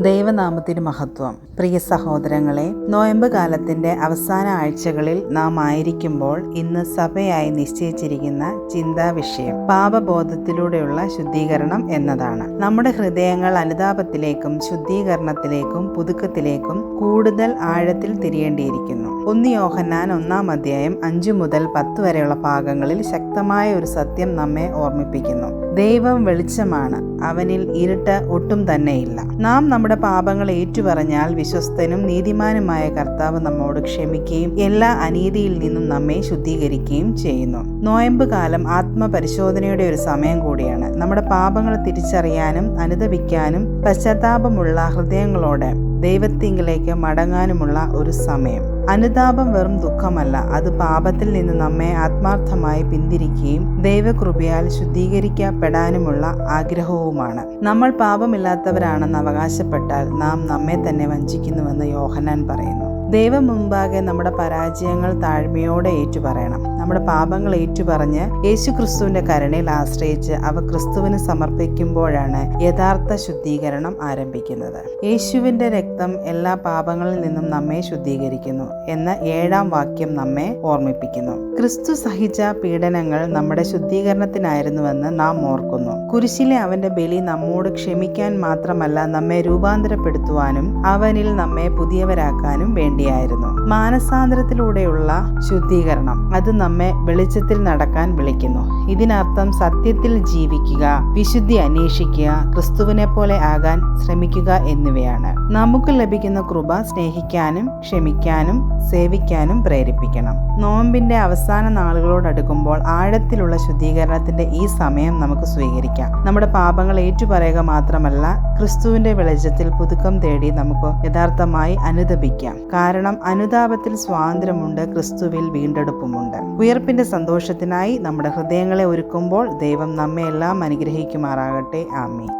ദൈവനാമത്തിന് മഹത്വം. പ്രിയ സഹോദരങ്ങളെ, നോയമ്പ് കാലത്തിന്റെ അവസാന ആഴ്ചകളിൽ നാം ആയിരിക്കുമ്പോൾ ഇന്ന് സഭയായി നിശ്ചയിച്ചിരിക്കുന്ന ചിന്താ വിഷയം പാപബോധത്തിലൂടെയുള്ള ശുദ്ധീകരണം എന്നതാണ്. നമ്മുടെ ഹൃദയങ്ങൾ അനുതാപത്തിലേക്കും ശുദ്ധീകരണത്തിലേക്കും പുതുക്കത്തിലേക്കും കൂടുതൽ ആഴത്തിൽ തിരിയേണ്ടിയിരിക്കുന്നു. 1 യോഹന്നാൻ 1 അധ്യായം 5 മുതൽ 10 വരെയുള്ള ഭാഗങ്ങളിൽ ശക്തമായ ഒരു സത്യം നമ്മെ ഓർമ്മിപ്പിക്കുന്നു. ദൈവം വെളിച്ചമാണ്, അവനിൽ ഇരുട്ട് ഒട്ടും തന്നെയില്ല. നാം നമ്മുടെ പാപങ്ങൾ ഏറ്റുപറഞ്ഞാൽ വിശ്വസ്തനും നീതിമാനുമായ കർത്താവ് നമ്മോട് ക്ഷമിക്കുകയും എല്ലാ അനീതിയിൽ നിന്നും നമ്മെ ശുദ്ധീകരിക്കുകയും ചെയ്യുന്നു. നോയമ്പ് കാലം ആത്മപരിശോധനയുടെ ഒരു സമയം കൂടിയാണ്. നമ്മുടെ പാപങ്ങൾ തിരിച്ചറിയാനും അനുതപിക്കാനും പശ്ചാത്താപമുള്ള ഹൃദയങ്ങളോടെ ദൈവത്തിങ്കിലേക്ക് മടങ്ങാനുമുള്ള ഒരു സമയം. അനുതാപം വെറും ദുഃഖമല്ല, അത് പാപത്തിൽ നിന്ന് നമ്മെ ആത്മാർത്ഥമായി പിന്തിരിക്കുകയും ദൈവകൃപയാൽ ശുദ്ധീകരിക്കപ്പെടാനുമുള്ള ആഗ്രഹവുമാണ്. നമ്മൾ പാപമില്ലാത്തവരാണെന്ന് അവകാശപ്പെട്ടാൽ നാം നമ്മെ തന്നെ വഞ്ചിക്കുന്നുവെന്ന് യോഹന്നാൻ പറയുന്നു. ദൈവം മുമ്പാകെ നമ്മുടെ പരാജയങ്ങൾ താഴ്മയോടെ ഏറ്റുപറയണം. നമ്മുടെ പാപങ്ങൾ ഏറ്റുപറഞ്ഞ് യേശു ക്രിസ്തുവിന്റെ കരുണയിൽ ആശ്രയിച്ച് അവ ക്രിസ്തുവിന് സമർപ്പിക്കുമ്പോഴാണ് യഥാർത്ഥ ശുദ്ധീകരണം ആരംഭിക്കുന്നത്. യേശുവിന്റെ രക്തം എല്ലാ പാപങ്ങളിൽ നിന്നും നമ്മെ ശുദ്ധീകരിക്കുന്നു എന്ന 7-ാം വാക്യം നമ്മെ ഓർമ്മിപ്പിക്കുന്നു. ക്രിസ്തു സഹിച്ച പീഡനങ്ങൾ നമ്മുടെ ശുദ്ധീകരണത്തിനായിരുന്നുവെന്ന് നാം ഓർക്കുന്നു. കുരിശിലെ അവന്റെ ബലി നമ്മോട് ക്ഷമിക്കാൻ മാത്രമല്ല, നമ്മെ രൂപാന്തരപ്പെടുത്തുവാനും അവനിൽ നമ്മെ പുതിയവരാക്കാനും വേണ്ടിയായിരുന്നു. മാനസാന്തരത്തിലൂടെയുള്ള ശുദ്ധീകരണം, അത് നമ്മെ വെളിച്ചത്തിൽ നടക്കാൻ വിളിക്കുന്നു. ഇതിനർത്ഥം സത്യത്തിൽ ജീവിക്കുക, വിശുദ്ധി അന്വേഷിക്കുക, ക്രിസ്തുവിനെ പോലെ ആകാൻ ശ്രമിക്കുക എന്നിവയാണ്. നമുക്ക് ലഭിക്കുന്ന കൃപ സ്നേഹിക്കാനും ക്ഷമിക്കാനും സേവിക്കാനും പ്രേരിപ്പിക്കണം. നോമ്പിന്റെ അവസാന നാളുകളോടടുക്കുമ്പോൾ ആഴത്തിലുള്ള ശുദ്ധീകരണത്തിന്റെ ഈ സമയം നമുക്ക് സ്വീകരിക്കാം. നമ്മുടെ പാപങ്ങൾ ഏറ്റുപറയുക മാത്രമല്ല, ക്രിസ്തുവിന്റെ വെളിച്ചത്തിൽ പുതുക്കം തേടി നമുക്ക് യഥാർത്ഥമായി അനുതപിക്കാം. കാരണം അനുതാപത്തിൽ സ്വാതന്ത്ര്യമുണ്ട്, ക്രിസ്തുവിൽ വീണ്ടെടുപ്പുമുണ്ട്. ഉയർപ്പിന്റെ സന്തോഷത്തിനായി നമ്മുടെ ഹൃദയങ്ങളെ ഒരുക്കുമ്പോൾ ദൈവം നമ്മെ എല്ലാം അനുഗ്രഹിക്കുമാറാകട്ടെ. ആമേൻ.